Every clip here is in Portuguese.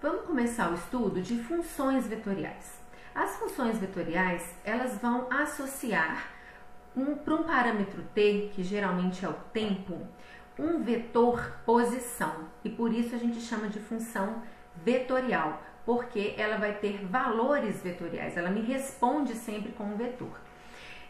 Vamos começar o estudo de funções vetoriais. As funções vetoriais, elas vão associar para um parâmetro t, que geralmente é o tempo, um vetor posição. E por isso a gente chama de função vetorial, porque ela vai ter valores vetoriais, ela me responde sempre com um vetor.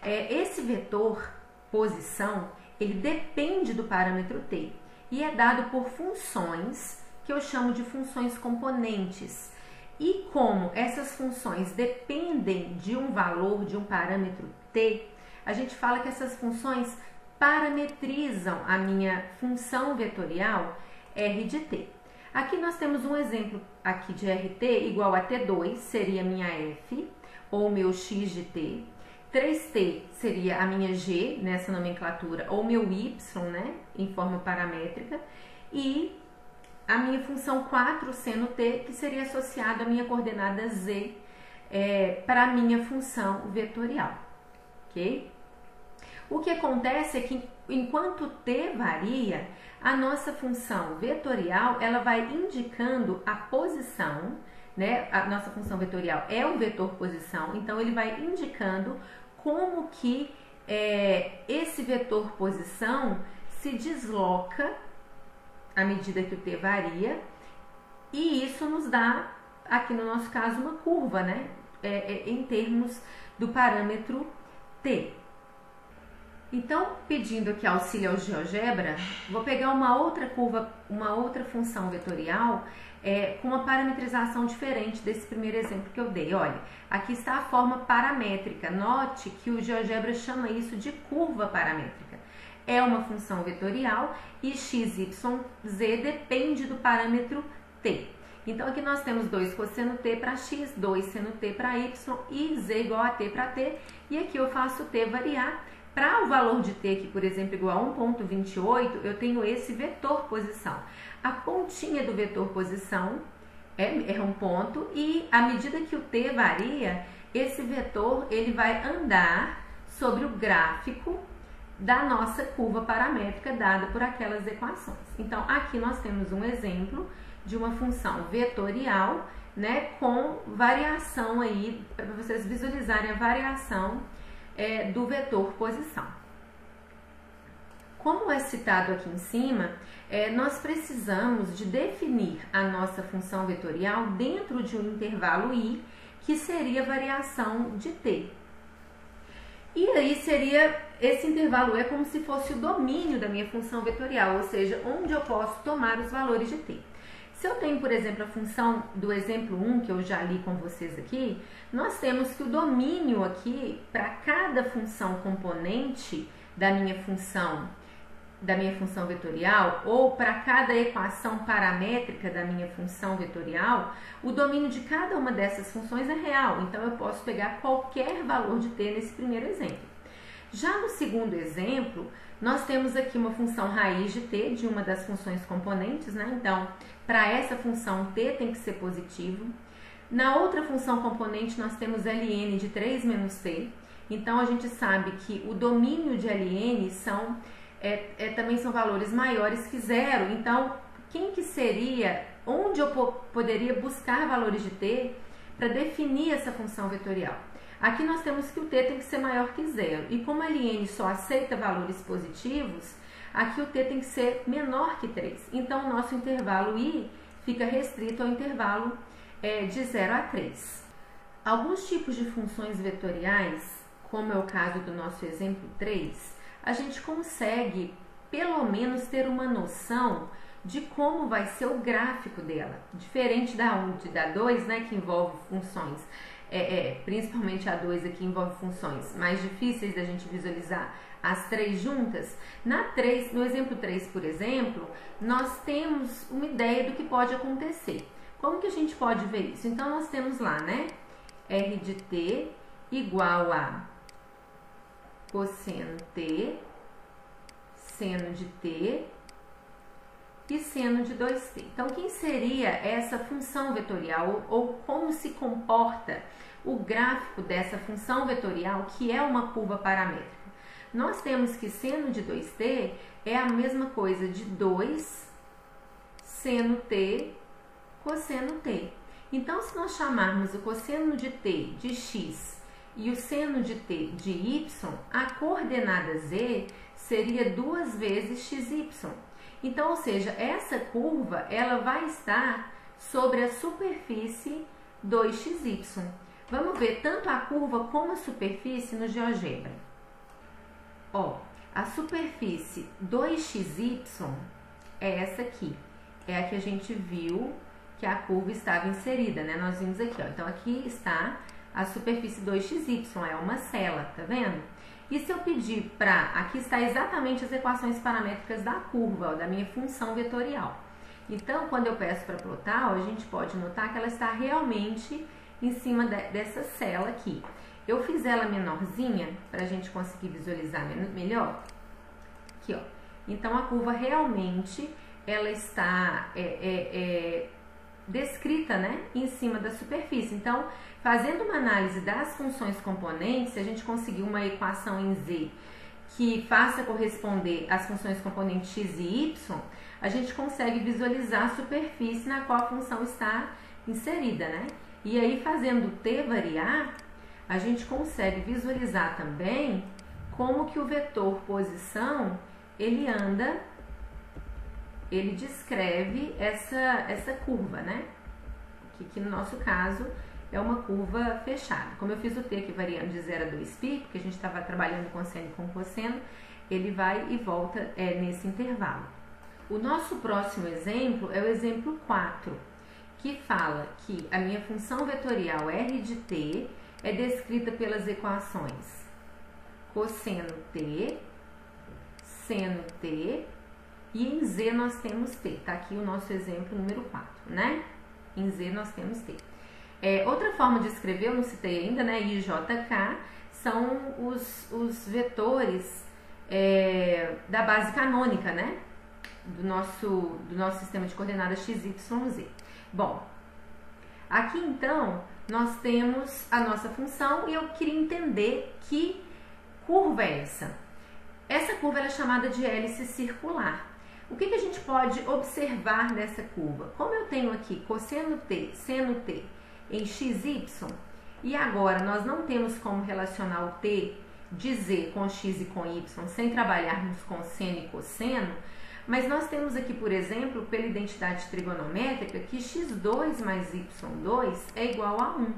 Esse vetor posição, ele depende do parâmetro t e é dado por funções que eu chamo de funções componentes. E como essas funções dependem de um valor, de um parâmetro t, a gente fala que essas funções parametrizam a minha função vetorial r de t. Aqui nós temos um exemplo aqui de rt igual a t2, seria a minha f, ou meu x de t. 3t seria a minha g, nessa nomenclatura, ou meu y, né, em forma paramétrica. E a minha função 4 seno t, que seria associada à minha coordenada z para a minha função vetorial, ok? O que acontece é que enquanto t varia, a nossa função vetorial ela vai indicando a posição, né? A nossa função vetorial é o vetor posição, então ele vai indicando como que esse vetor posição se desloca à medida que o t varia, e isso nos dá, aqui no nosso caso, uma curva, né? Em termos do parâmetro t. Então, pedindo aqui auxílio ao GeoGebra, vou pegar uma outra curva, uma outra função vetorial com uma parametrização diferente desse primeiro exemplo que eu dei. Olha, aqui está a forma paramétrica. Note que o GeoGebra chama isso de curva paramétrica. É uma função vetorial e x, y, z depende do parâmetro t. Então, aqui nós temos 2 cosseno t para x, 2 seno t para y e z igual a t para t. E aqui eu faço t variar. Para o valor de t, que por exemplo igual a 1,28, eu tenho esse vetor posição. A pontinha do vetor posição é um ponto e à medida que o t varia, esse vetor ele vai andar sobre o gráfico da nossa curva paramétrica dada por aquelas equações. Então, aqui nós temos um exemplo de uma função vetorial, né, com variação aí, para vocês visualizarem a variação do vetor posição. Como é citado aqui em cima, nós precisamos de definir a nossa função vetorial dentro de um intervalo i, que seria a variação de t. E aí esse intervalo é como se fosse o domínio da minha função vetorial, ou seja, onde eu posso tomar os valores de t. Se eu tenho, por exemplo, a função do exemplo 1, que eu já li com vocês aqui, nós temos que o domínio aqui, para cada função componente da minha função vetorial, ou para cada equação paramétrica da minha função vetorial, o domínio de cada uma dessas funções é real. Então, eu posso pegar qualquer valor de t nesse primeiro exemplo. Já no segundo exemplo, nós temos aqui uma função raiz de t, de uma das funções componentes, né? Então, para essa função, t tem que ser positivo. Na outra função componente, nós temos ln de 3 menos t. Então, a gente sabe que o domínio de ln também são valores maiores que zero. Então, quem que seria, onde eu poderia buscar valores de t para definir essa função vetorial? Aqui nós temos que o t tem que ser maior que zero. E como a ln só aceita valores positivos, aqui o t tem que ser menor que 3. Então, o nosso intervalo i fica restrito ao intervalo de 0 a 3. Alguns tipos de funções vetoriais, como é o caso do nosso exemplo 3, a gente consegue, pelo menos, ter uma noção de como vai ser o gráfico dela. Diferente da 2, né, que envolve funções, principalmente a 2 aqui envolve funções mais difíceis da gente visualizar as 3 juntas. No exemplo 3, por exemplo, nós temos uma ideia do que pode acontecer. Como que a gente pode ver isso? Então, nós temos lá, né, r de t igual a cosseno t, seno de t e seno de 2t. Então, quem seria essa função vetorial ou como se comporta o gráfico dessa função vetorial, que é uma curva paramétrica? Nós temos que seno de 2t é a mesma coisa de 2 seno t cosseno t. Então, se nós chamarmos o cosseno de t de x e o seno de t de y, a coordenada z seria 2 vezes xy. Então, ou seja, essa curva ela vai estar sobre a superfície 2xy. Vamos ver tanto a curva como a superfície no GeoGebra. Ó, a superfície 2xy é essa aqui. É a que a gente viu que a curva estava inserida, né? Nós vimos aqui, ó. Então, aqui está a superfície 2xy, é uma cela, tá vendo? E se eu pedir para... Aqui está exatamente as equações paramétricas da curva, ó, da minha função vetorial. Então, quando eu peço para plotar, ó, a gente pode notar que ela está realmente em cima dessa cela aqui. Eu fiz ela menorzinha para a gente conseguir visualizar melhor. Aqui, ó. Então, a curva realmente ela está descrita, né, em cima da superfície. Então, fazendo uma análise das funções componentes, se a gente conseguir uma equação em Z que faça corresponder às funções componentes x e y, a gente consegue visualizar a superfície na qual a função está inserida, né? E aí, fazendo t variar, a gente consegue visualizar também como que o vetor posição, ele anda, ele descreve essa curva, né? Que no nosso caso é uma curva fechada. Como eu fiz o t aqui variando de 0 a 2π, porque a gente estava trabalhando com seno e com cosseno, ele vai e volta nesse intervalo. O nosso próximo exemplo é o exemplo 4, que fala que a minha função vetorial r de t é descrita pelas equações cosseno t, seno t, e em z nós temos t. Tá aqui o nosso exemplo número 4, né? Em z nós temos t. Outra forma de escrever, eu não citei ainda, né? I, J, K, são os vetores da base canônica, né? Do nosso sistema de coordenadas x, y, z. Bom, aqui então nós temos a nossa função e eu queria entender que curva é essa. Essa curva é chamada de hélice circular. O que a gente pode observar dessa curva? Como eu tenho aqui cosseno t, seno t em xy, e agora nós não temos como relacionar o t de z com x e com y sem trabalharmos com seno e cosseno, mas nós temos aqui, por exemplo, pela identidade trigonométrica, que x2 mais y2 é igual a 1.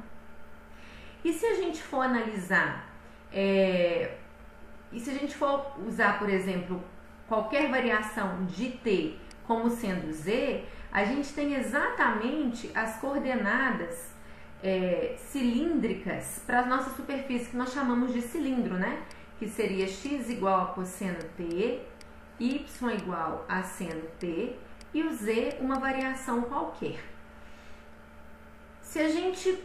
E se a gente for analisar, e se a gente for usar, por exemplo, qualquer variação de t como sendo z, a gente tem exatamente as coordenadas cilíndricas para a nossa superfície, que nós chamamos de cilindro, né? Que seria x igual a cosseno t, y igual a seno t e o z uma variação qualquer. Se a gente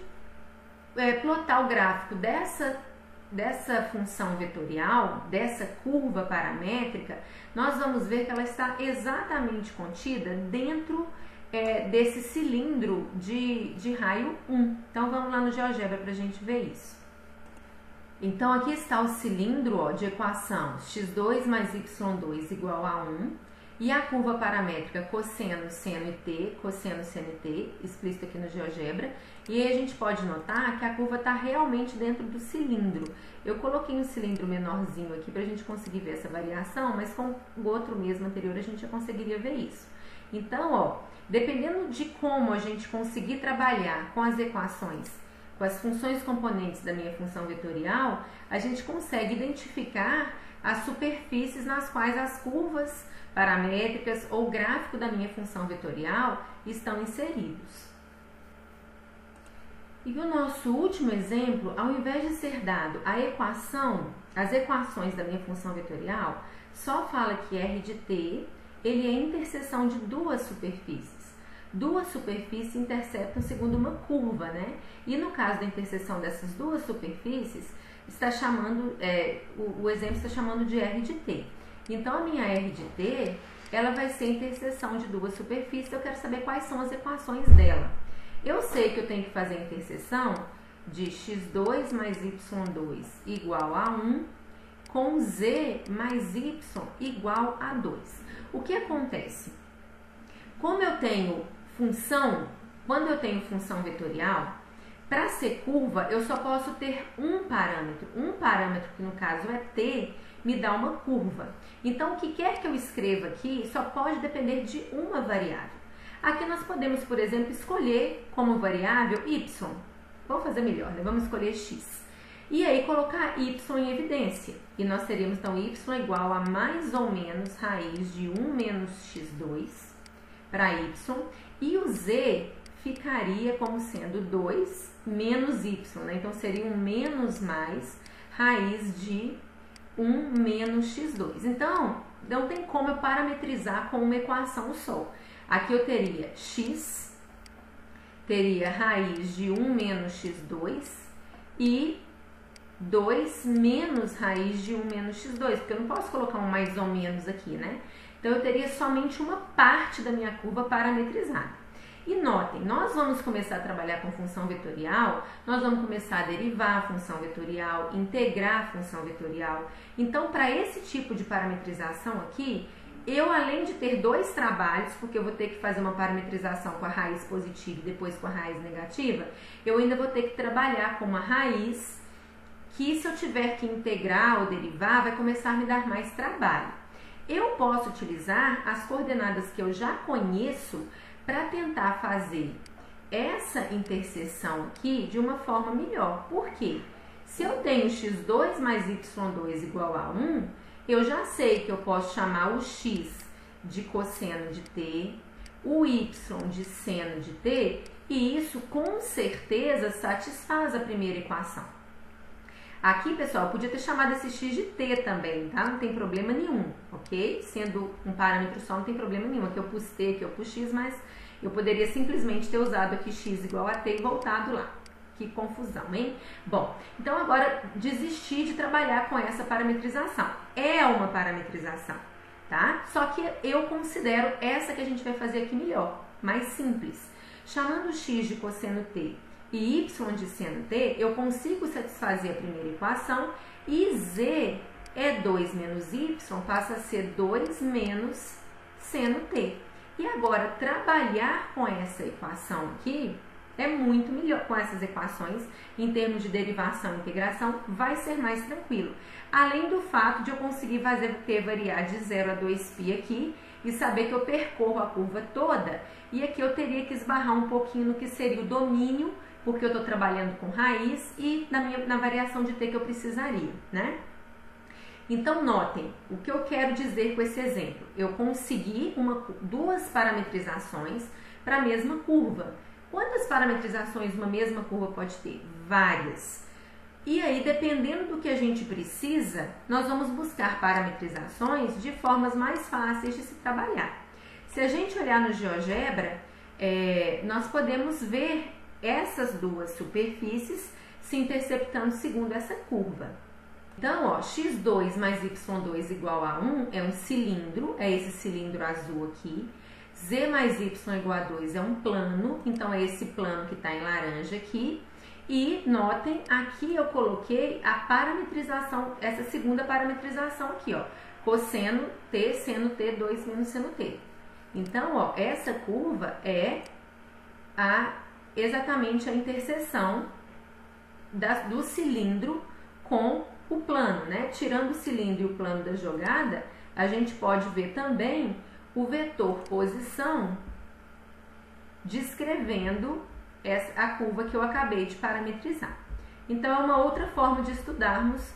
plotar o gráfico dessa função vetorial, dessa curva paramétrica, nós vamos ver que ela está exatamente contida dentro desse cilindro de raio 1. Então, vamos lá no GeoGebra para a gente ver isso. Então, aqui está o cilindro de equação x2 mais y2 igual a 1 e a curva paramétrica cosseno, seno e t, cosseno, seno e t, explícito aqui no GeoGebra. E aí a gente pode notar que a curva está realmente dentro do cilindro. Eu coloquei um cilindro menorzinho aqui para a gente conseguir ver essa variação, mas com o outro mesmo anterior a gente já conseguiria ver isso. Então, ó, dependendo de como a gente conseguir trabalhar com as equações, com as funções componentes da minha função vetorial, a gente consegue identificar as superfícies nas quais as curvas paramétricas ou gráfico da minha função vetorial estão inseridos. E o nosso último exemplo, ao invés de ser dado as equações da minha função vetorial, só fala que r de t, ele é a interseção de duas superfícies. Duas superfícies interceptam segundo uma curva, né? E no caso da interseção dessas duas superfícies, está chamando, o exemplo está chamando de r de t. Então, a minha r de t, ela vai ser a interseção de duas superfícies, eu quero saber quais são as equações dela. Eu sei que eu tenho que fazer a interseção de x2 mais y2 igual a 1 com z mais y igual a 2. O que acontece? Como eu tenho função quando eu tenho função vetorial, para ser curva, eu só posso ter um parâmetro. Um parâmetro, que no caso é t, me dá uma curva. Então, o que quer que eu escreva aqui só pode depender de uma variável. Aqui nós podemos, por exemplo, escolher como variável y. Vamos fazer melhor, né? Vamos escolher x. E aí colocar y em evidência. E nós teríamos, então, y igual a mais ou menos raiz de 1 menos x2 para y. E o z ficaria como sendo 2 menos y, né? Então, seria um menos mais raiz de 1 menos x2. Então, não tem como eu parametrizar com uma equação só. Aqui eu teria x, teria raiz de 1 menos x2 e 2 menos raiz de 1 menos x2, porque eu não posso colocar um mais ou menos aqui, né? Então, eu teria somente uma parte da minha curva parametrizada. E notem, nós vamos começar a trabalhar com função vetorial, nós vamos começar a derivar a função vetorial, integrar a função vetorial. Então, para esse tipo de parametrização aqui, eu, além de ter dois trabalhos, porque eu vou ter que fazer uma parametrização com a raiz positiva e depois com a raiz negativa, eu ainda vou ter que trabalhar com uma raiz que, se eu tiver que integrar ou derivar, vai começar a me dar mais trabalho. Eu posso utilizar as coordenadas que eu já conheço para tentar fazer essa interseção aqui de uma forma melhor. Por quê? Se eu tenho x2 mais y2 igual a 1, eu já sei que eu posso chamar o x de cosseno de t, o y de seno de t, e isso com certeza satisfaz a primeira equação. Aqui, pessoal, eu podia ter chamado esse x de t também, tá? Não tem problema nenhum, ok? Sendo um parâmetro só, não tem problema nenhum. Aqui eu pus t, aqui eu pus x, mas eu poderia simplesmente ter usado aqui x igual a t e voltado lá. Que confusão, hein? Bom, então agora desistir de trabalhar com essa parametrização. É uma parametrização, tá? Só que eu considero essa que a gente vai fazer aqui melhor, mais simples. Chamando x de cosseno t e y de seno t, eu consigo satisfazer a primeira equação e z é 2 menos y, passa a ser 2 menos seno t. E agora, trabalhar com essa equação aqui é muito melhor, com essas equações, em termos de derivação e integração, vai ser mais tranquilo. Além do fato de eu conseguir fazer o t variar de 0 a 2π aqui e saber que eu percorro a curva toda, e aqui eu teria que esbarrar um pouquinho no que seria o domínio, porque eu estou trabalhando com raiz e na variação de t que eu precisaria, né? Então, notem o que eu quero dizer com esse exemplo. Eu consegui duas parametrizações para a mesma curva. Quantas parametrizações uma mesma curva pode ter? Várias. E aí, dependendo do que a gente precisa, nós vamos buscar parametrizações de formas mais fáceis de se trabalhar. Se a gente olhar no GeoGebra, nós podemos ver essas duas superfícies se interceptando segundo essa curva. Então, ó, x2 mais y2 igual a 1 é um cilindro, é esse cilindro azul aqui. Z mais y igual a 2 é um plano, então é esse plano que está em laranja aqui. E notem, aqui eu coloquei a parametrização, essa segunda parametrização aqui, ó. Cosseno t, seno t, 2 menos seno t. Então, ó, essa curva é exatamente a interseção do cilindro com o plano, né? Tirando o cilindro e o plano da jogada, a gente pode ver também o vetor posição descrevendo a curva que eu acabei de parametrizar. Então, é uma outra forma de estudarmos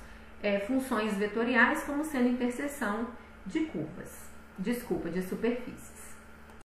funções vetoriais como sendo interseção de curvas, de superfícies.